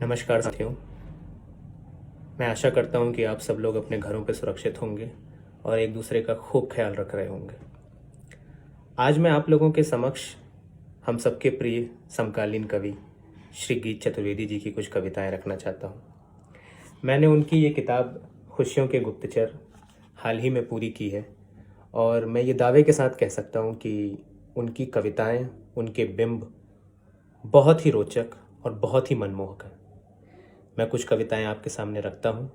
नमस्कार साथियों। मैं आशा करता हूं कि आप सब लोग अपने घरों पर सुरक्षित होंगे और एक दूसरे का खूब ख्याल रख रहे होंगे। आज मैं आप लोगों के समक्ष हम सबके प्रिय समकालीन कवि श्री गीत चतुर्वेदी जी की कुछ कविताएं रखना चाहता हूं। मैंने उनकी ये किताब खुशियों के गुप्तचर हाल ही में पूरी की है और मैं ये दावे के साथ कह सकता हूं कि उनकी कविताएं, उनके बिंब बहुत ही रोचक और बहुत ही मनमोहक हैं। मैं कुछ कविताएं आपके सामने रखता हूं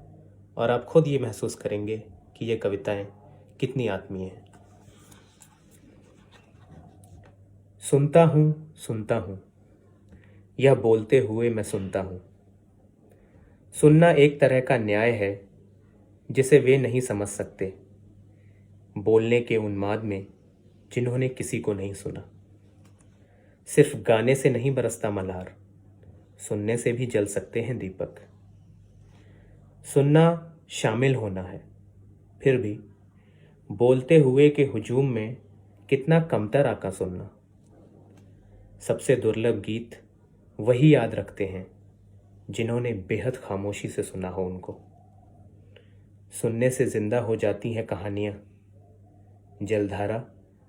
और आप खुद ये महसूस करेंगे कि ये कविताएं कितनी आत्मीय हैं। सुनता हूं, यह बोलते हुए मैं सुनता हूं। सुनना एक तरह का न्याय है जिसे वे नहीं समझ सकते, बोलने के उन्माद में जिन्होंने किसी को नहीं सुना। सिर्फ गाने से नहीं बरसता मल्हार, सुनने से भी जल सकते हैं दीपक। सुनना शामिल होना है, फिर भी बोलते हुए के हुजूम में कितना कमतर आका सुनना। सबसे दुर्लभ गीत वही याद रखते हैं जिन्होंने बेहद खामोशी से सुना हो उनको। सुनने से जिंदा हो जाती हैं कहानियां। जलधारा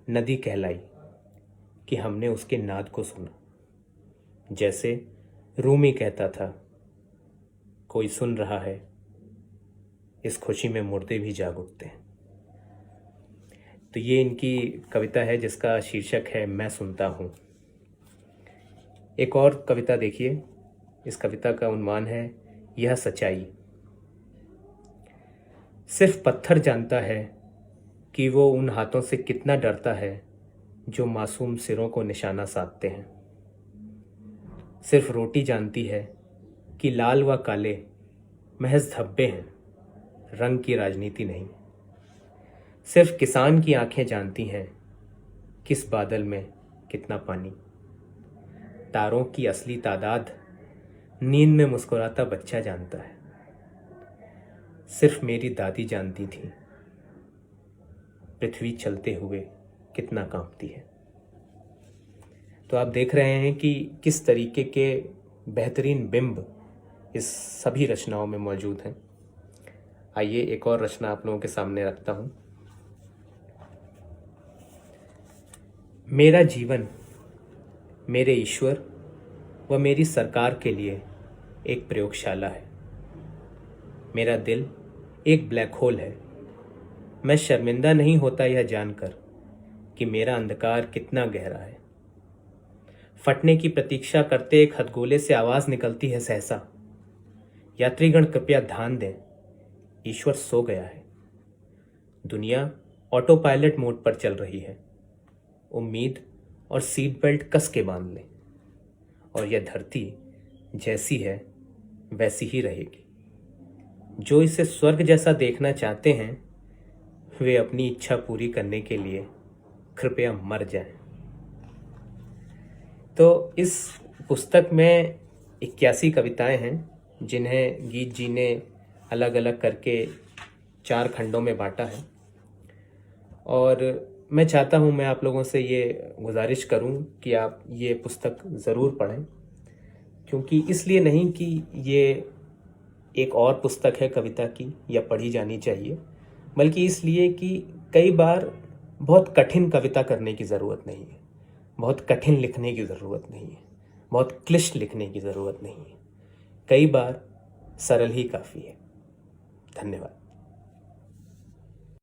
नदी कहलाई कि हमने उसके नाद को सुना। जैसे रूमी कहता था, कोई सुन रहा है, इस खुशी में मुर्दे भी जाग उठते हैं। तो ये इनकी कविता है जिसका शीर्षक है मैं सुनता हूँ। एक और कविता देखिए, इस कविता का उन्माद है यह सच्चाई। सिर्फ पत्थर जानता है कि वो उन हाथों से कितना डरता है जो मासूम सिरों को निशाना साधते हैं। सिर्फ रोटी जानती है कि लाल व काले महज धब्बे हैं, रंग की राजनीति नहीं। सिर्फ किसान की आंखें जानती हैं किस बादल में कितना पानी। तारों की असली तादाद नींद में मुस्कुराता बच्चा जानता है। सिर्फ मेरी दादी जानती थी पृथ्वी चलते हुए कितना कांपती है। तो आप देख रहे हैं कि किस तरीके के बेहतरीन बिंब इस सभी रचनाओं में मौजूद हैं। आइए एक और रचना आप लोगों के सामने रखता हूं। मेरा जीवन मेरे ईश्वर व मेरी सरकार के लिए एक प्रयोगशाला है। मेरा दिल एक ब्लैक होल है। मैं शर्मिंदा नहीं होता यह जानकर कि मेरा अंधकार कितना गहरा है। फटने की प्रतीक्षा करते एक हथगोले से आवाज निकलती है सहसा, यात्रीगण कृपया ध्यान दें, ईश्वर सो गया है। दुनिया ऑटो पायलट मोड पर चल रही है। उम्मीद और सीट बेल्ट कस के बांध लें, और यह धरती जैसी है वैसी ही रहेगी। जो इसे स्वर्ग जैसा देखना चाहते हैं वे अपनी इच्छा पूरी करने के लिए कृपया मर जाएं। तो इस पुस्तक में 81 कविताएं हैं जिन्हें गीत जी ने अलग अलग करके 4 खंडों में बांटा है। और मैं चाहता हूं, मैं आप लोगों से ये गुजारिश करूं कि आप ये पुस्तक ज़रूर पढ़ें, क्योंकि इसलिए नहीं कि ये एक और पुस्तक है कविता की या पढ़ी जानी चाहिए, बल्कि इसलिए कि कई बार बहुत कठिन कविता करने की ज़रूरत नहीं है, बहुत कठिन लिखने की ज़रूरत नहीं है, बहुत क्लिष्ट लिखने की ज़रूरत नहीं है। कई बार सरल ही काफ़ी है। धन्यवाद।